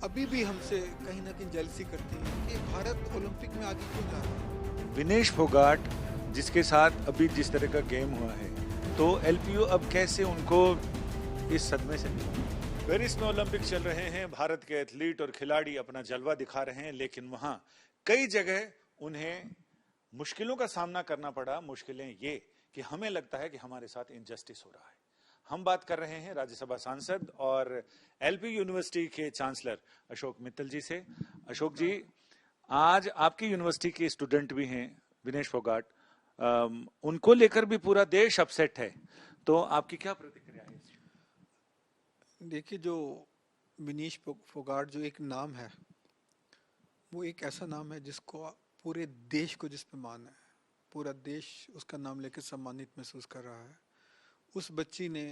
अभी भी हमसे कहीं ना कहीं जेलसी करती है कि भारत ओलंपिक में आगे क्यों जा रहा है। विनेश फोगाट जिसके साथ अभी जिस तरह का गेम हुआ है, तो एलपीयू अब कैसे उनको इस सदमे से निकाले। पेरिस में ओलंपिक चल रहे हैं, भारत के एथलीट और खिलाड़ी अपना जलवा दिखा रहे हैं, लेकिन वहां कई जगह उन्हें मुश्किलों का सामना करना पड़ा। मुश्किलें ये कि हमें लगता है कि हमारे साथ इनजस्टिस हो रहा है। हम बात कर रहे हैं राज्यसभा सांसद और एलपी यूनिवर्सिटी के चांसलर अशोक मित्तल जी से। अशोक जी, आज आपकी यूनिवर्सिटी के स्टूडेंट भी हैं विनेश फोगाट, उनको लेकर भी पूरा देश अपसेट है, तो आपकी क्या प्रतिक्रिया है इसमें? देखिए, जो विनीश फोगाट जो एक नाम है, वो एक ऐसा नाम है जिसको पूरे देश को जिस पे मान है, पूरा देश उसका नाम लेकर सम्मानित महसूस कर रहा है। उस बच्ची ने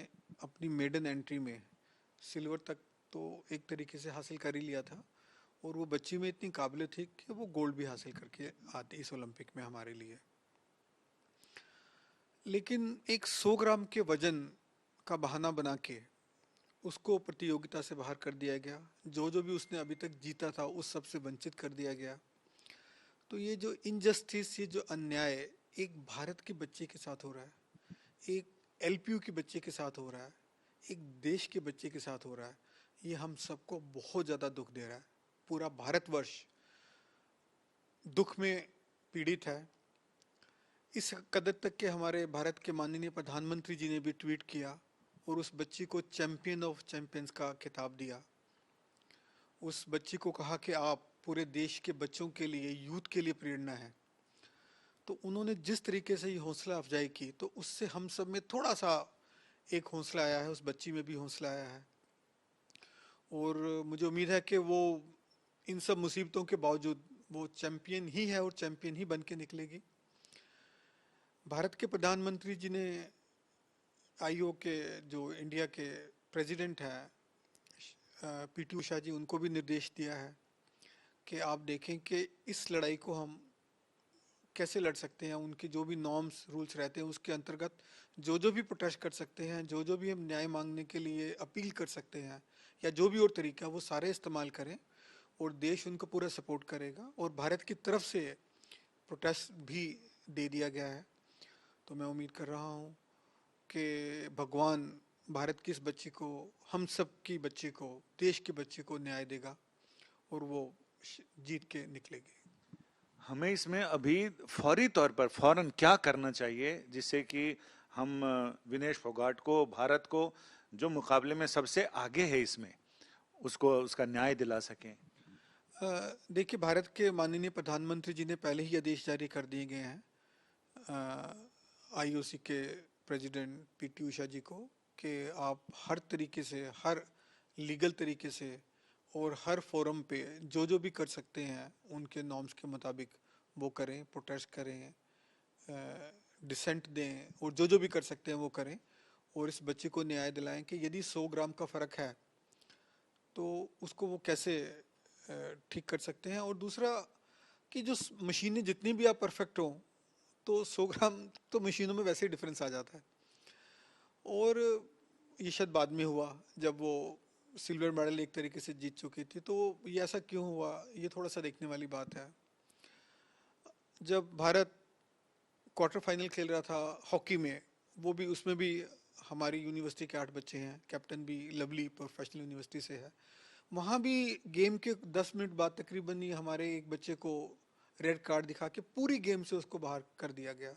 अपनी मेडन एंट्री में सिल्वर तक तो एक तरीके से हासिल कर ही लिया था, और वो बच्ची में इतनी काबिल थी कि वो गोल्ड भी हासिल करके आती इस ओलंपिक में हमारे लिए। लेकिन एक 100 ग्राम के वजन का बहाना बना के उसको प्रतियोगिता से बाहर कर दिया गया। जो जो भी उसने अभी तक जीता था उस सब से वंचित कर दिया गया। तो ये जो इनजस्टिस, ये जो अन्याय एक भारत के बच्चे के साथ हो रहा है, एक एलपीयू के बच्चे के साथ हो रहा है, एक देश के बच्चे के साथ हो रहा है, ये हम सबको बहुत ज़्यादा दुख दे रहा है। पूरा भारतवर्ष दुख में पीड़ित है। इस कदर तक के हमारे भारत के माननीय प्रधानमंत्री जी ने भी ट्वीट किया और उस बच्ची को चैंपियन ऑफ चैंपियंस का खिताब दिया। उस बच्ची को कहा कि आप पूरे देश के बच्चों के लिए, यूथ के लिए प्रेरणा है। तो उन्होंने जिस तरीके से ये हौसला अफजाई की, तो उससे हम सब में थोड़ा सा एक हौसला आया है, उस बच्ची में भी हौसला आया है। और मुझे उम्मीद है कि वो इन सब मुसीबतों के बावजूद वो चैंपियन ही है और चैंपियन ही बन के निकलेगी। भारत के प्रधानमंत्री जी ने आईओ के, जो इंडिया के प्रेसिडेंट हैं, पीटी उषा जी, उनको भी निर्देश दिया है कि आप देखें कि इस लड़ाई को हम कैसे लड़ सकते हैं। उनके जो भी नॉर्म्स रूल्स रहते हैं उसके अंतर्गत जो जो भी प्रोटेस्ट कर सकते हैं, जो जो भी हम न्याय मांगने के लिए अपील कर सकते हैं, या जो भी और तरीका, वो सारे इस्तेमाल करें और देश उनको पूरा सपोर्ट करेगा। और भारत की तरफ से प्रोटेस्ट भी दे दिया गया है। तो मैं उम्मीद कर रहा हूँ कि भगवान भारत की इस बच्ची को, हम सब की बच्ची को, देश के बच्चे को न्याय देगा और वो जीत के निकलेगी। हमें इसमें अभी फौरी तौर पर फौरन क्या करना चाहिए जिससे कि हम विनेश फोगाट को, भारत को, जो मुकाबले में सबसे आगे है इसमें, उसको उसका न्याय दिला सकें। देखिए, भारत के माननीय प्रधानमंत्री जी ने पहले ही आदेश जारी कर दिए गए हैं आईओसी के प्रेसिडेंट पीटी उषा जी को कि आप हर तरीके से, हर लीगल तरीके से और हर फोरम पे जो जो भी कर सकते हैं उनके नॉर्म्स के मुताबिक वो करें, प्रोटेस्ट करें, डिसेंट दें, और जो जो भी कर सकते हैं वो करें। और इस बच्चे को न्याय दिलाएं कि यदि 100 ग्राम का फ़र्क है तो उसको वो कैसे ठीक कर सकते हैं। और दूसरा कि जो मशीनें जितनी भी आप परफेक्ट हो, तो 100 ग्राम तो मशीनों में वैसे ही डिफरेंस आ जाता है। और ये शायद बाद में हुआ जब वो सिल्वर मेडल एक तरीके से जीत चुकी थी। तो ये ऐसा क्यों हुआ, ये थोड़ा सा देखने वाली बात है। जब भारत क्वार्टर फाइनल खेल रहा था हॉकी में, वो भी, उसमें भी हमारी यूनिवर्सिटी के 8 बच्चे हैं, कैप्टन भी लवली प्रोफेशनल यूनिवर्सिटी से है। वहाँ भी गेम के 10 मिनट बाद तकरीबन ही हमारे एक बच्चे को रेड कार्ड दिखा के पूरी गेम से उसको बाहर कर दिया गया।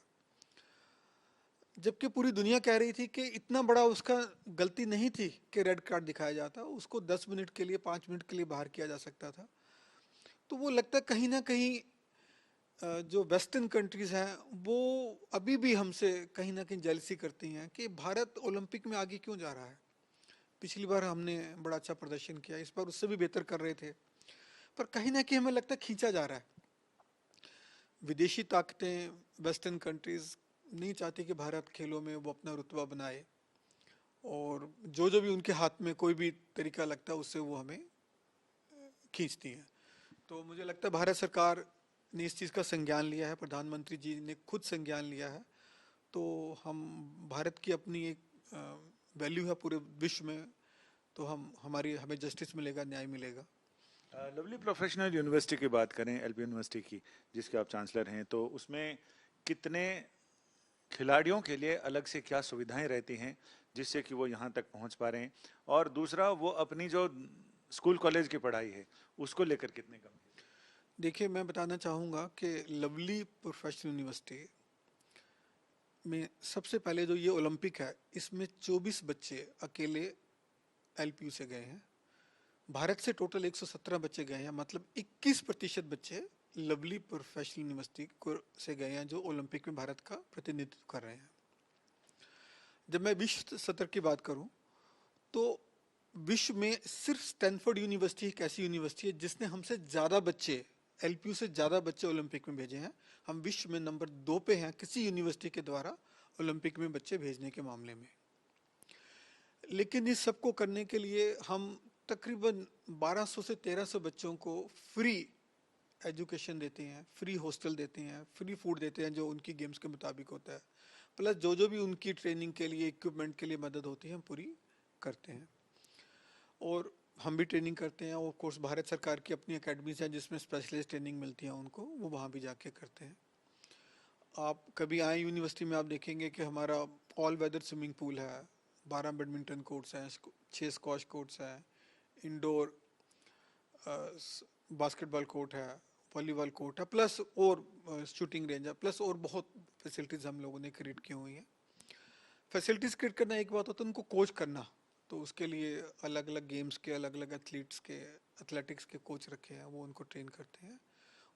जबकि पूरी दुनिया कह रही थी कि इतना बड़ा उसका गलती नहीं थी कि रेड कार्ड दिखाया जाता, उसको 10 मिनट के लिए, 5 मिनट के लिए बाहर किया जा सकता था। तो वो लगता है कहीं ना कहीं जो वेस्टर्न कंट्रीज हैं वो अभी भी हमसे कहीं ना कहीं जेलसी करती हैं कि भारत ओलंपिक में आगे क्यों जा रहा है। पिछली बार हमने बड़ा अच्छा प्रदर्शन किया, इस बार उससे भी बेहतर कर रहे थे, पर कहीं ना कहीं हमें लगता है खींचा जा रहा है। विदेशी ताकतें, वेस्टर्न कंट्रीज नहीं चाहती कि भारत खेलों में वो अपना रुतबा बनाए, और जो जो भी उनके हाथ में कोई भी तरीका लगता है उससे वो हमें खींचती हैं। तो मुझे लगता है भारत सरकार ने इस चीज़ का संज्ञान लिया है, प्रधानमंत्री जी ने खुद संज्ञान लिया है। तो हम, भारत की अपनी एक वैल्यू है पूरे विश्व में, तो हम, हमारी, हमें जस्टिस मिलेगा, न्याय मिलेगा। लवली प्रोफेशनल यूनिवर्सिटी की बात करें, एलपी यूनिवर्सिटी की, जिसके आप चांसलर हैं, तो उसमें कितने खिलाड़ियों के लिए अलग से क्या सुविधाएं रहती हैं जिससे कि वो यहाँ तक पहुँच पा रहे हैं, और दूसरा वो अपनी जो स्कूल कॉलेज की पढ़ाई है उसको लेकर कितने कम है? देखिए, मैं बताना चाहूँगा कि लवली प्रोफेशनल यूनिवर्सिटी में सबसे पहले जो ये ओलंपिक है, इसमें 24 बच्चे अकेले एलपीयू से गए हैं। भारत से टोटल 117 बच्चे गए हैं, मतलब 21% बच्चे लवली प्रोफेशनल यूनिवर्सिटी को से गए हैं, जो ओलंपिक में भारत का प्रतिनिधित्व कर रहे हैं। जब मैं विश्व स्तर की बात करूं, तो विश्व में सिर्फ स्टैनफोर्ड यूनिवर्सिटी एक ऐसी यूनिवर्सिटी है जिसने हमसे ज़्यादा बच्चे, एलपीयू से ज़्यादा बच्चे ओलंपिक में भेजे हैं। हम विश्व में नंबर 2 पे हैं किसी यूनिवर्सिटी के द्वारा ओलंपिक में बच्चे भेजने के मामले में। लेकिन इस सबको करने के लिए हम तकरीबन 1200 से 1300 बच्चों को फ्री एजुकेशन देते हैं, फ्री हॉस्टल देते हैं, फ्री फूड देते हैं जो उनकी गेम्स के मुताबिक होता है, प्लस जो जो भी उनकी ट्रेनिंग के लिए, इक्विपमेंट के लिए मदद होती है हम पूरी करते हैं। और हम भी ट्रेनिंग करते हैं, और ऑफ कोर्स भारत सरकार की अपनी अकेडमीज हैं जिसमें स्पेशलिस्ट ट्रेनिंग मिलती है उनको, वो वहाँ भी जाके करते हैं। आप कभी आए यूनिवर्सिटी में, आप देखेंगे कि हमारा ऑल वेदर स्विमिंग पूल है, 12 बैडमिंटन कोर्ट्स हैं, 6 स्क्वाश कोर्ट्स हैं, इंडोर बास्केटबॉल कोर्ट है, वॉलीबॉल कोर्ट है, प्लस और शूटिंग रेंज है, प्लस और बहुत फैसिलिटीज़ हम लोगों ने क्रिएट की हुई हैं। फैसिलिटीज़ क्रिएट करना एक बात होता है, उनको कोच करना, तो उसके लिए अलग अलग गेम्स के, अलग अलग एथलीट्स के, एथलेटिक्स के कोच रखे हैं, वो उनको ट्रेन करते हैं।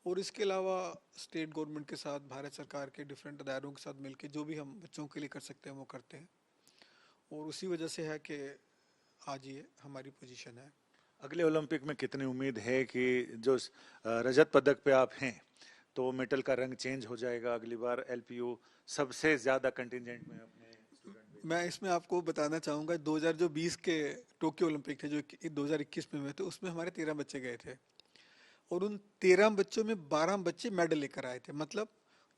और इसके अलावा स्टेट गवर्नमेंट के साथ, भारत सरकार के डिफरेंट अदारों के साथ मिलकर जो भी हम बच्चों के लिए कर सकते हैं वो करते हैं, और उसी वजह से है कि आज ये हमारी पोजीशन है। अगले ओलंपिक में कितनी उम्मीद है कि जो रजत पदक पे आप हैं तो मेटल का रंग चेंज हो जाएगा, अगली बार एलपीयू सबसे ज्यादा कंटिजेंट में अपने स्टूडेंट? मैं इसमें आपको बताना चाहूँगा, 2020 के टोक्यो ओलंपिक थे जो 2021 में हुए थे, उसमें हमारे 13 बच्चे गए थे, और उन 13 बच्चों में 12 बच्चे मेडल लेकर आए थे। मतलब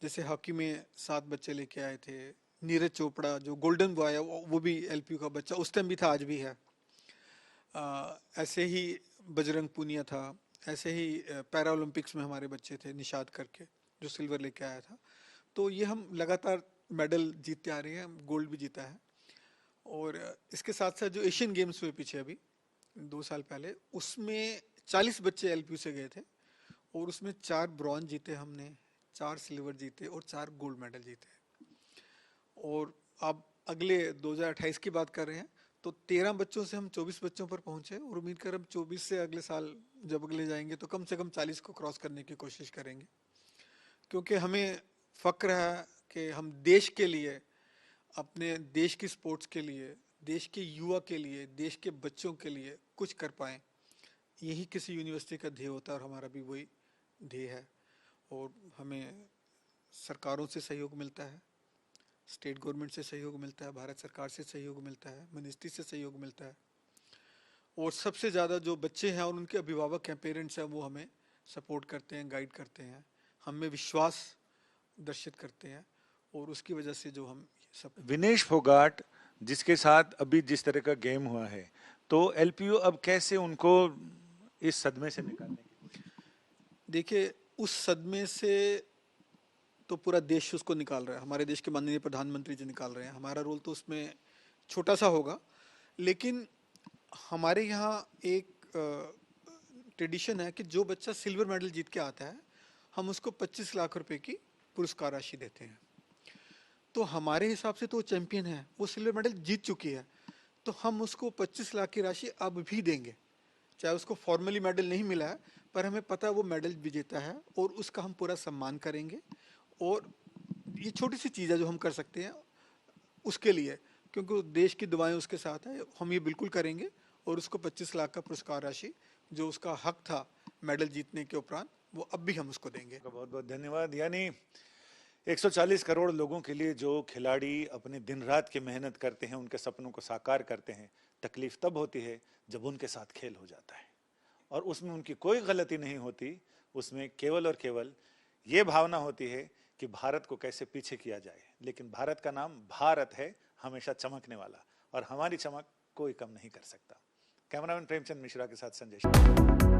जैसे हॉकी में 7 बच्चे लेके आए थे, नीरज चोपड़ा जो गोल्डन बॉय है वो भी एलपीयू का बच्चा उस टाइम भी था, आज भी है। ऐसे ही बजरंग पूनिया था, ऐसे ही पैरा ओलंपिक्स में हमारे बच्चे थे, निषाद करके जो सिल्वर लेके आया था। तो ये हम लगातार मेडल जीतते आ रहे हैं, गोल्ड भी जीता है। और इसके साथ साथ जो एशियन गेम्स हुए पीछे अभी 2 साल पहले, उसमें 40 बच्चे एलपीयू से गए थे, और उसमें 4 ब्रॉन्ज जीते हमने, 4 सिल्वर जीते और 4 गोल्ड मेडल जीते। और अब अगले 2028 की बात कर रहे हैं, तो 13 बच्चों से हम 24 बच्चों पर पहुंचे, और उम्मीद कर हम 24 से अगले साल जब अगले जाएंगे तो कम से कम 40 को क्रॉस करने की कोशिश करेंगे, क्योंकि हमें फक्र है कि हम देश के लिए, अपने देश की स्पोर्ट्स के लिए, देश के युवा के लिए, देश के बच्चों के लिए कुछ कर पाएँ। यही किसी यूनिवर्सिटी का ध्येय होता है, और हमारा भी वही ध्येय है। और हमें सरकारों से सहयोग मिलता है, स्टेट गवर्नमेंट से सहयोग मिलता है, भारत सरकार से सहयोग मिलता है, मिनिस्ट्री से सहयोग मिलता है, और सबसे ज़्यादा जो बच्चे हैं और उनके अभिभावक हैं, पेरेंट्स हैं, वो हमें सपोर्ट करते हैं, गाइड करते हैं, हमें विश्वास दर्शित करते हैं, और उसकी वजह से जो हम सब। विनेश फोगाट जिसके साथ अभी जिस तरह का गेम हुआ है, तो एलपीयू अब कैसे उनको इस सदमे से निकालने? देखिए, उस सदमे से तो पूरा देश उसको निकाल रहा है, हमारे देश के माननीय प्रधानमंत्री जी निकाल रहे हैं, हमारा रोल तो उसमें छोटा सा होगा। लेकिन हमारे यहाँ एक ट्रेडिशन है कि जो बच्चा सिल्वर मेडल जीत के आता है, हम उसको 25 लाख रुपए की पुरस्कार राशि देते हैं। तो हमारे हिसाब से तो वो चैंपियन है, वो सिल्वर मेडल जीत चुकी है, तो हम उसको 25 लाख की राशि अब भी देंगे, चाहे उसको फॉर्मली मेडल नहीं मिला है, पर हमें पता है वो मेडल विजेता है, और उसका हम पूरा सम्मान करेंगे। और ये छोटी सी चीज़ है जो हम कर सकते हैं उसके लिए, क्योंकि देश की दुआएं उसके साथ है, हम ये बिल्कुल करेंगे, और उसको 25 लाख का पुरस्कार राशि जो उसका हक था मेडल जीतने के उपरांत, वो अब भी हम उसको देंगे। बहुत बहुत धन्यवाद। यानी 140 करोड़ लोगों के लिए जो खिलाड़ी अपने दिन रात की मेहनत करते हैं, उनके सपनों को साकार करते हैं, तकलीफ तब होती है जब उनके साथ खेल हो जाता है, और उसमें उनकी कोई गलती नहीं होती, उसमें केवल और केवल ये भावना होती है कि भारत को कैसे पीछे किया जाए। लेकिन भारत का नाम भारत है, हमेशा चमकने वाला, और हमारी चमक कोई कम नहीं कर सकता। कैमरामैन प्रेमचंद मिश्रा के साथ संजय।